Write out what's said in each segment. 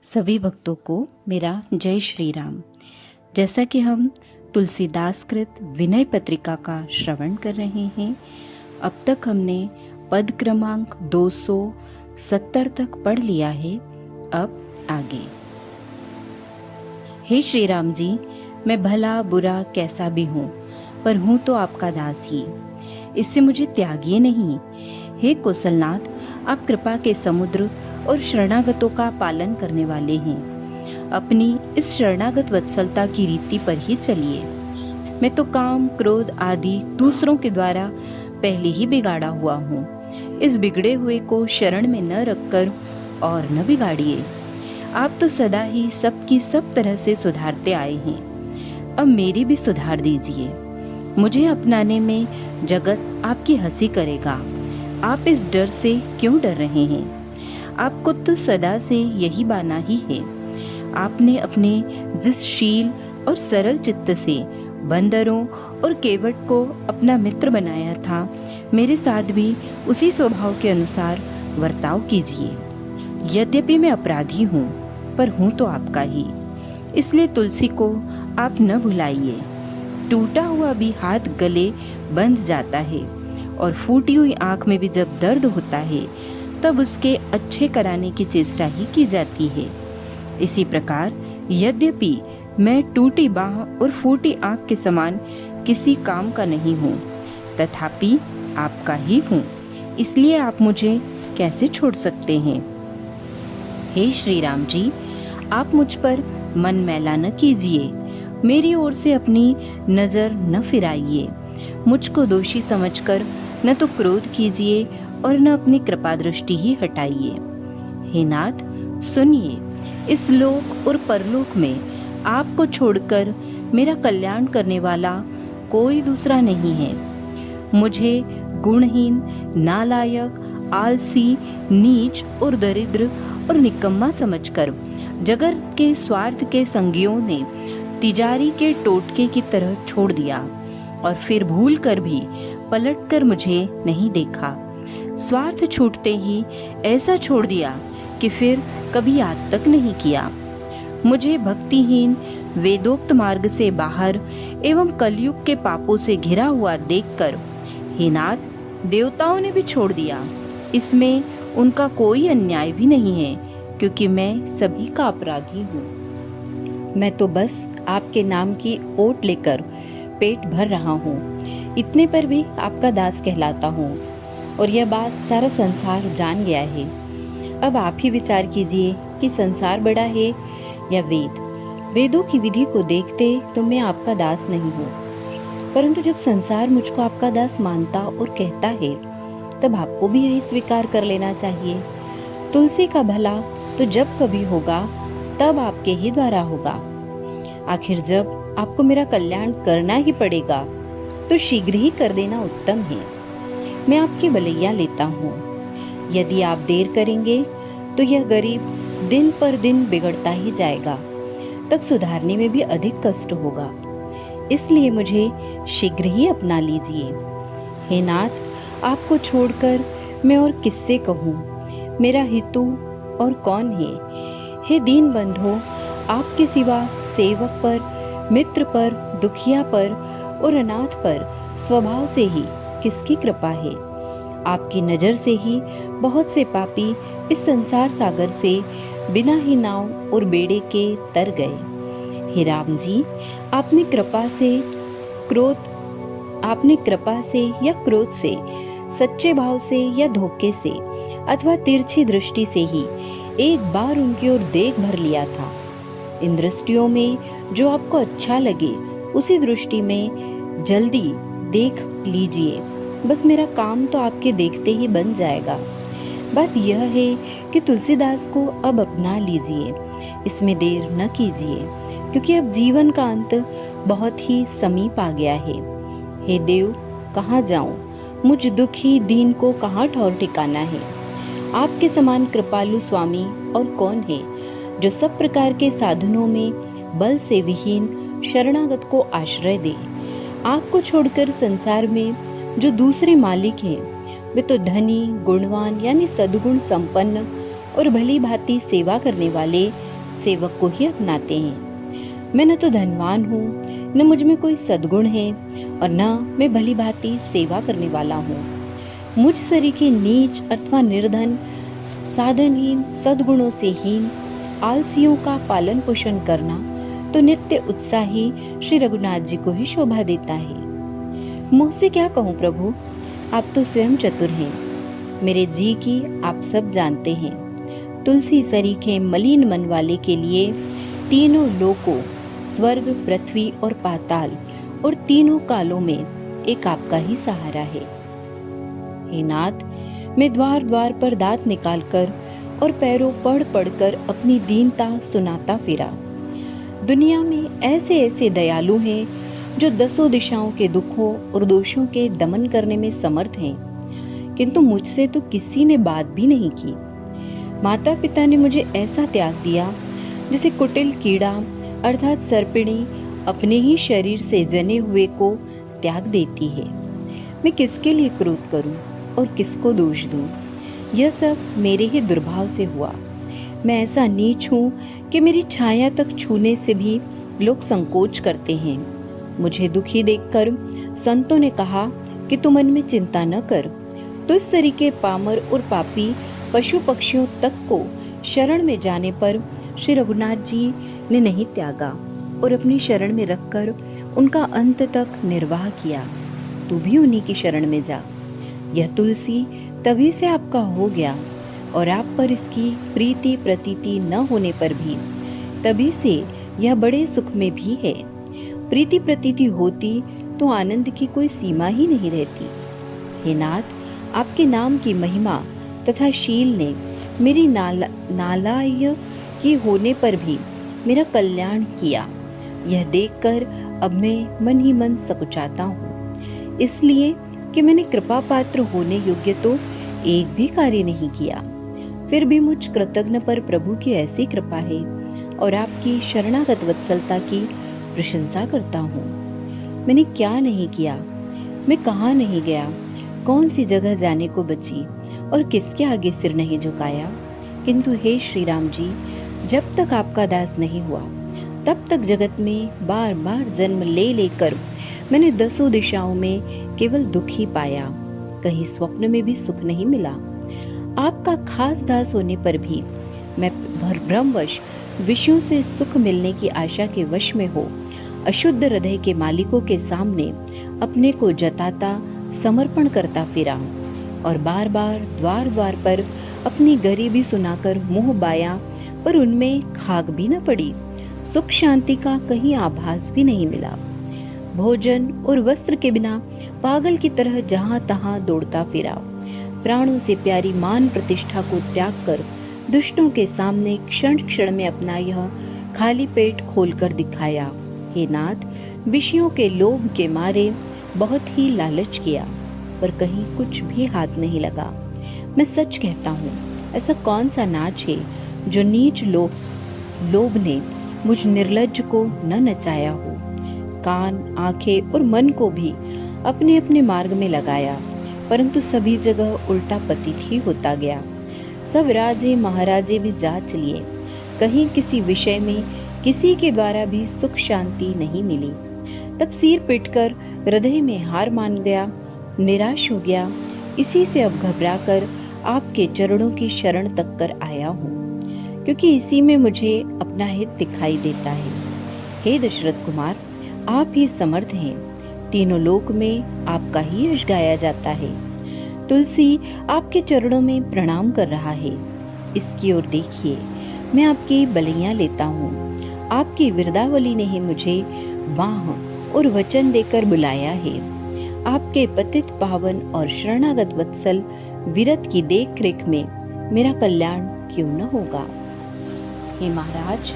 सभी भक्तों को मेरा जय श्री राम। जैसा कि हम तुलसीदास कृत विनय पत्रिका का श्रवण कर रहे हैं, अब तक हमने पद क्रमांक 270 तक पढ़ लिया है। अब आगे। हे श्री राम जी, मैं भला बुरा कैसा भी हूँ, पर हूँ तो आपका दास ही, इससे मुझे त्यागिए नहीं। हे कौशलनाथ, आप कृपा के समुद्र और शरणागतों का पालन करने वाले हैं। अपनी इस शरणागत वत्सलता की रीति पर ही चलिए। मैं तो काम क्रोध आदि दूसरों के द्वारा पहले ही बिगाड़ा हुआ हूँ। इस बिगड़े हुए को शरण में न रखकर और न बिगाड़िए। आप तो सदा ही सबकी सब तरह से सुधारते आए हैं, अब मेरी भी सुधार दीजिए। मुझे अपनाने में जगत आपकी हंसी करेगा। आप इस डर से क्यों डर रहे हैं? आपको तो सदा से यही बाना ही है। आपने अपने जिस शील और सरल चित्त से बंदरों और केवट को अपना मित्र बनाया था, मेरे साथ भी उसी स्वभाव के अनुसार वर्ताव कीजिए। यद्यपि मैं अपराधी हूँ, पर हूँ तो आपका ही, इसलिए तुलसी को आप न भुलाइए। टूटा हुआ भी हाथ गले बंध जाता है, और फूटी हुई आंख में भी जब दर्द होता है, तब उसके अच्छे कराने की चेष्टा ही की जाती है। इसी प्रकार यद्यपि मैं टूटी बाह और फूटी आंख के समान किसी काम का नहीं हूँ, तथापि आपका ही हूँ, इसलिए आप मुझे कैसे छोड़ सकते हैं? हे श्री राम जी, आप मुझ पर मन मैला न कीजिए, मेरी ओर से अपनी नजर न फिराइए। मुझको दोषी समझकर न तो क्रोध कीजिए और न अपनी कृपा दृष्टि ही हटाइए। हे नाथ, सुनिए, इस लोक और परलोक में आपको छोड़कर मेरा कल्याण करने वाला कोई दूसरा नहीं है। मुझे गुणहीन, नालायक, आलसी, नीच और दरिद्र और निकम्मा समझकर जगत के स्वार्थ के संगियों ने तिजारी के टोटके की तरह छोड़ दिया, और फिर भूल कर भी पलटकर मुझे नहीं देखा। स्वार्थ छूटते ही ऐसा छोड़ दिया कि फिर कभी याद तक नहीं किया। मुझे भक्तिहीन, वेदोक्त मार्ग से बाहर एवं कलयुग के पापों से घिरा हुआ देखकर हे नाथ, देवताओं ने भी छोड़ दिया। इसमें उनका कोई अन्याय भी नहीं है, क्योंकि मैं सभी का अपराधी हूँ। मैं तो बस आपके नाम की ओट लेकर पेट भर रहा हूँ, इतने पर भी आपका दास कहलाता हूँ, और यह बात सारा संसार जान गया है। अब आप ही विचार कीजिए कि संसार बड़ा है या वेद। वेदों की विधि को देखते तो मैं आपका दास नहीं हूँ, परंतु जब संसार मुझको आपका दास मानता और कहता है, तब आपको भी यही स्वीकार कर लेना चाहिए। तुलसी का भला तो जब कभी होगा तब आपके ही द्वारा होगा। आखिर जब आपको मेरा कल्याण करना ही पड़ेगा, तो शीघ्र ही कर देना उत्तम है। मैं आपकी भलैया लेता हूँ। यदि आप देर करेंगे तो यह गरीब दिन पर दिन बिगड़ता ही जाएगा, तब सुधारने में भी अधिक कष्ट होगा। इसलिए मुझे शीघ्र ही अपना लीजिए। हे नाथ, आपको छोड़कर मैं और किससे कहूँ? मेरा हितू और कौन है? हे दीन बंधो, आपके सिवा सेवक पर, मित्र पर, दुखिया पर और अनाथ पर स्वभाव से ही किसकी कृपा है? आपकी नजर से ही बहुत से पापी इस संसार सागर से बिना ही नाव और बेड़े के तर गए। हे राम जी, आपने कृपा से या क्रोध से, सच्चे भाव से या धोखे से अथवा तिरछी दृष्टि से ही एक बार उनकी ओर देख भर लिया था। इन दृष्टियों में जो आपको अच्छा लगे उसी दृष्टि में जल्दी देख लीजिए। बस मेरा काम तो आपके देखते ही बन जाएगा। बात यह है कि तुलसीदास को अब अपना लीजिए, इसमें देर न कीजिए, क्योंकि अब जीवन का अंत बहुत ही समीप आ गया है। हे देव, कहाँ जाऊं? मुझ दुखी दीन को कहाँ ठौर ठिकाना है? आपके समान कृपालु स्वामी और कौन है, जो सब प्रकार के साधनों में बल से विहीन शरणागत को आश्रय दे। आपको छोड़कर संसार में जो दूसरे मालिक हैं, वे तो धनी, गुणवान यानी सद्गुण संपन्न और भली भांति सेवा करने वाले सेवक को ही अपनाते हैं। मैं न तो धनवान हूँ, न मुझ में कोई सद्गुण है, और न मैं भली भांति सेवा करने वाला हूँ। मुझ सरीखे नीच अथवा निर्धन, साधनहीन, सद्गुणों से हीन आलसियों का पालन पोषण करना तो नित्य उत्साही श्री रघुनाथ जी को ही शोभा देता है। मुँह से क्या कहूँ प्रभु, आप तो स्वयं चतुर हैं। मेरे जी की आप सब जानते हैं। तुलसी सरीखे मलिन मन वाले के लिए तीनों लोकों, स्वर्ग, पृथ्वी और पाताल और तीनों कालों में एक आपका ही सहारा है। हे नाथ, मैं द्वार द्वार पर दांत निकालकर और पैरों पढ़ पढ़कर अपनी दीनता सुनाता फिरा। दुनिया में ऐसे ऐसे दयालु हैं जो दसों दिशाओं के दुखों और दोषों के दमन करने में समर्थ हैं, किंतु मुझसे तो किसी ने बात भी नहीं की। माता पिता ने मुझे ऐसा त्याग दिया जैसे कुटिल कीड़ा अर्थात सर्पिणी अपने ही शरीर से जने हुए को त्याग देती है। मैं किसके लिए क्रोध करूं और किसको दोष दूं? यह सब मेरे ही दुर्भाव से हुआ। मैं ऐसा नीच हूं कि मेरी छाया तक छूने से भी लोग संकोच करते हैं। मुझे दुखी देखकर संतों ने कहा कि तू मन में चिंता न कर, तो इस तरीके पामर और पापी पशु पक्षियों तक को शरण में जाने पर श्री रघुनाथ जी ने नहीं त्यागा और अपनी शरण में रखकर उनका अंत तक निर्वाह किया। तू भी उन्हीं की शरण में जा। यह तुलसी तभी से आपका हो गया और आप पर इसकी प्रीति प्रतीति न होने पर भी तभी से यह बड़े सुख में भी है। प्रीति प्रतीति होती तो आनंद की कोई सीमा ही नहीं रहती। हे नाथ, आपके नाम की महिमा तथा शील ने मेरी नालाय की होने पर भी मेरा कल्याण किया। यह देखकर अब मैं मन ही मन सकुचाता हूँ, इसलिए कि मैंने कृपा पात्र होने योग्य तो एक भी कार्य नहीं किया। फिर भी मुझ कृतज्ञ पर प्रभु की ऐसी कृपा है और आपकी शरणागत वत्सलता की प्रशंसा करता हूँ। मैंने क्या नहीं किया, मैं कहाँ नहीं गया, कौन सी जगह जाने को बची और किसके आगे सिर नहीं झुकाया, किंतु हे श्री राम जी, जब तक आपका दास नहीं हुआ तब तक जगत में बार बार जन्म ले लेकर मैंने दसों दिशाओं में केवल दुख ही पाया, कहीं स्वप्न में भी सुख नहीं मिला। आपका खास दास होने पर भी मैं भ्रमवश विषयों से सुख मिलने की आशा के वश में हो अशुद्ध हृदय के मालिकों के सामने अपने को जताता समर्पण करता फिरा और बार बार द्वार द्वार पर अपनी गरीबी सुनाकर मुंह बाया, पर उनमें खाक भी न पड़ी। सुख शांति का कहीं आभास भी नहीं मिला। भोजन और वस्त्र के बिना पागल की तरह जहां तहां दौड़ता फिरा। प्राणों से प्यारी मान प्रतिष्ठा को त्याग कर दुष्टों के सामने क्षण क्षण में अपना यह खाली पेट खोलकर दिखाया। हे नाथ, विषयों के लोभ के मारे बहुत ही लालच किया, पर कहीं कुछ भी हाथ नहीं लगा। मैं सच कहता हूँ, ऐसा कौन सा नाच है जो नीच लोभ ने मुझ निर्लज्ज को न नचाया हो। कान, आंखें और मन को भी अपने अपने मार्ग में लगाया, परंतु सभी जगह उल्टा पतित ही होता गया। सब राजे महाराजे भी जांच लिए, कहीं किसी विषय में किसी के द्वारा भी सुख शांति नहीं मिली। तब सिर पिटकर हृदय में हार मान गया, निराश हो गया। इसी से अब घबराकर आपके चरणों की शरण तक कर आया हूँ, क्योंकि इसी में मुझे अपना हित दिखाई देता है। हे दशरथ कुमार, आप ही समर्थ हैं, तीनों लोक में आपका ही यश गाया जाता है। तुलसी आपके चरणों में प्रणाम कर रहा है, इसकी ओर देखिए। मैं आपकी बलियां लेता हूँ। आपकी विरदावली ने ही मुझे वाह और वचन देकर बुलाया है। आपके पतित पावन और शरणागत वत्सल विरत की देख रेख में मेरा कल्याण क्यों न होगा। हे महाराज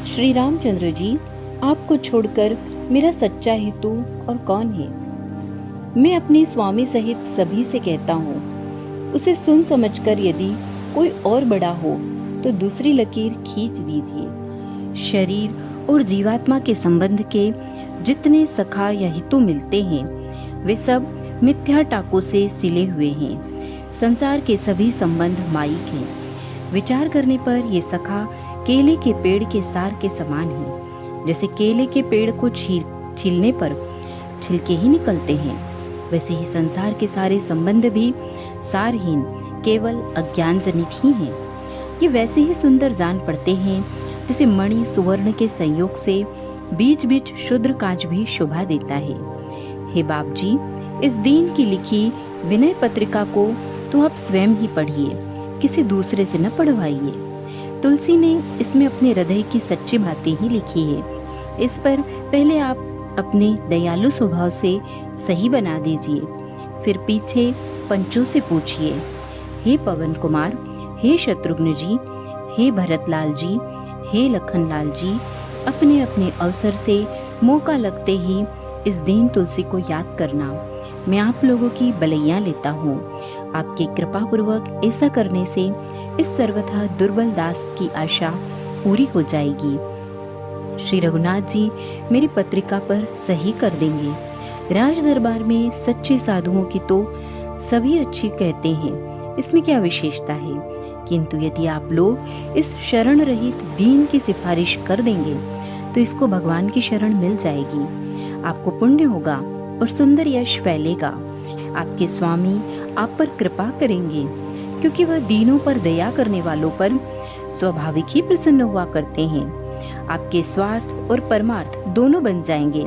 श्री रामचंद्र जी, आपको छोड़कर मेरा सच्चा हेतु और कौन है? मैं अपने स्वामी सहित सभी से कहता हूँ, उसे सुन समझकर यदि कोई और बड़ा हो तो दूसरी लकीर खींच दीजिए। शरीर और जीवात्मा के संबंध के जितने सखा या हितु मिलते हैं वे सब मिथ्या टाकों से सिले हुए हैं। संसार के सभी संबंध मायिक हैं। विचार करने पर ये सखा केले के पेड़ के सार के समान है। जैसे केले के पेड़ को छीलने पर छिलके ही निकलते हैं, वैसे ही संसार के सारे संबंध भी सारहीन, केवल अज्ञान जनित ही हैं। ये वैसे ही सुंदर जान पड़ते हैं जैसे मणि सुवर्ण के संयोग से बीच बीच शुद्र कांच भी शोभा देता है। हे बाप जी, इस दीन की लिखी विनय पत्रिका को तो आप स्वयं ही पढ़िए, किसी दूसरे से न पढ़वाइए। तुलसी ने इसमें अपने हृदय की सच्ची बातें ही लिखी है। इस पर पहले आप अपने दयालु स्वभाव से सही बना दीजिए, फिर पीछे पंचों से पूछिए। हे पवन कुमार, हे शत्रुघ्न जी, हे भरतलाल जी, हे लखनलाल जी, अपने अपने अवसर से मौका लगते ही इस दीन तुलसी को याद करना। मैं आप लोगों की बलैया लेता हूँ। आपकी कृपा पूर्वक ऐसा करने से इस सर्वथा दुर्बल दास की आशा पूरी हो जाएगी। श्री रघुनाथ जी मेरी पत्रिका पर सही कर देंगे। राज दरबार में सच्चे साधुओं की तो सभी अच्छी कहते हैं, इसमें क्या विशेषता है। किंतु यदि आप लोग इस शरण रहित दीन की सिफारिश कर देंगे तो इसको भगवान की शरण मिल जाएगी। आपको पुण्य होगा और सुंदर यश फैलेगा। आपके स्वामी आप पर कृपा करेंगे, क्योंकि वह दीनों पर दया करने वालों पर स्वाभाविक ही प्रसन्न हुआ करते हैं। आपके स्वार्थ और परमार्थ दोनों बन जाएंगे।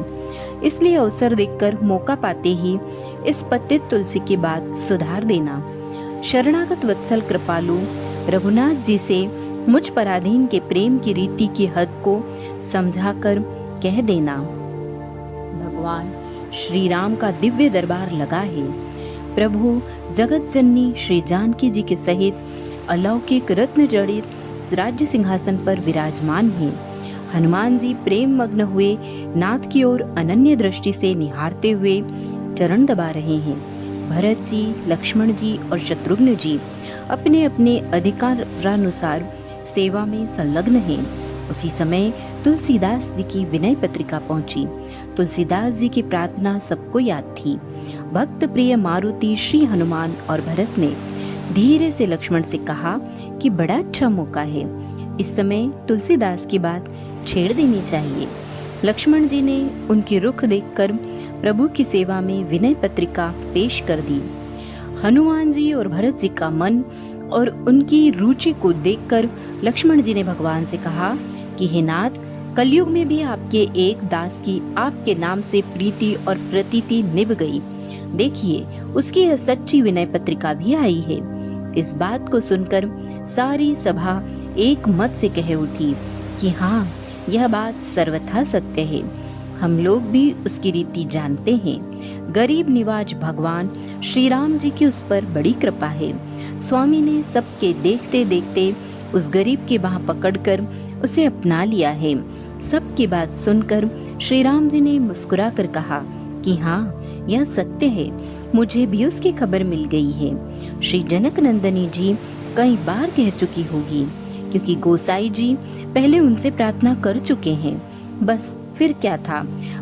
इसलिए अवसर देखकर मौका पाते ही इस पतित तुलसी की बात सुधार देना। शरणागत वत्सल कृपालु रघुनाथ जी से मुझ पराधीन के प्रेम की रीति की हद को समझाकर कह देना। भगवान श्री राम का दिव्य दरबार लगा है। प्रभु जगत जननी श्री जानकी जी के सहित अलौकिक रत्न जड़ित राज्य सिंहासन पर विराजमान है। हनुमान जी प्रेम मग्न हुए नाथ की ओर अनन्य दृष्टि से निहारते हुए चरण दबा रहे हैं। भरत जी, लक्ष्मण जी और शत्रुघ्न जी अपने अपने अधिकारानुसार सेवा में संलग्न हैं। उसी समय तुलसीदास जी की विनय पत्रिका पहुंची। तुलसीदास जी की प्रार्थना सबको याद थी। भक्त प्रिय मारुति श्री हनुमान और भरत ने धीरे से लक्ष्मण से कहा कि बड़ा अच्छा मौका है, इस समय तुलसीदास की बात छेड़ देनी चाहिए। लक्ष्मण जी ने उनकी रुख देखकर प्रभु की सेवा में विनय पत्रिका पेश कर दी। हनुमान जी और भरत जी का मन और उनकी रुचि को देखकर लक्ष्मण जी ने भगवान से कहा कि हे नाथ, कलयुग में भी आपके एक दास की आपके नाम से प्रीति और प्रतीति निभ गई। देखिए, उसकी यह सच्ची विनय पत्रिका भी आई है। इस बात को सुनकर सारी सभा एक मत से कह उठी कि हाँ, यह बात सर्वथा सत्य है। हम लोग भी उसकी रीति जानते हैं। गरीब निवाज भगवान श्री राम जी की उस पर बड़ी कृपा है। स्वामी ने सबके देखते देखते उस गरीब की बाह पकड़कर उसे अपना लिया है। सबकी बात सुनकर श्री राम जी ने मुस्कुरा कर कहा कि हाँ, यह सत्य है, मुझे भी उसकी खबर मिल गई है। श्री जनक नंदनी जी कई बार कह चुकी होगी, क्योंकि गोसाई जी पहले उनसे प्रार्थना कर चुके हैं। बस फिर क्या था।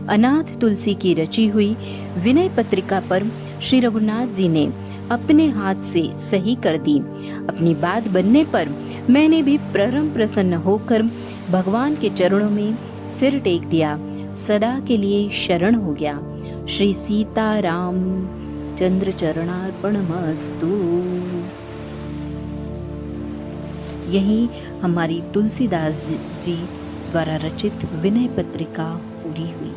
अनाथ तुलसी की रची हुई विनय पत्रिका पर श्री रघुनाथ जी ने अपने हाथ से सही कर दी। अपनी बात बनने पर मैंने भी परम प्रसन्न होकर भगवान के चरणों में सिर टेक दिया, सदा के लिए शरण हो गया। श्री सीता राम चंद्र चरणार्पणमस्तु। यही हमारी तुलसीदास जी द्वारा रचित विनय पत्रिका पूरी हुई।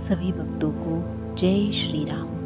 सभी भक्तों को जय श्री राम।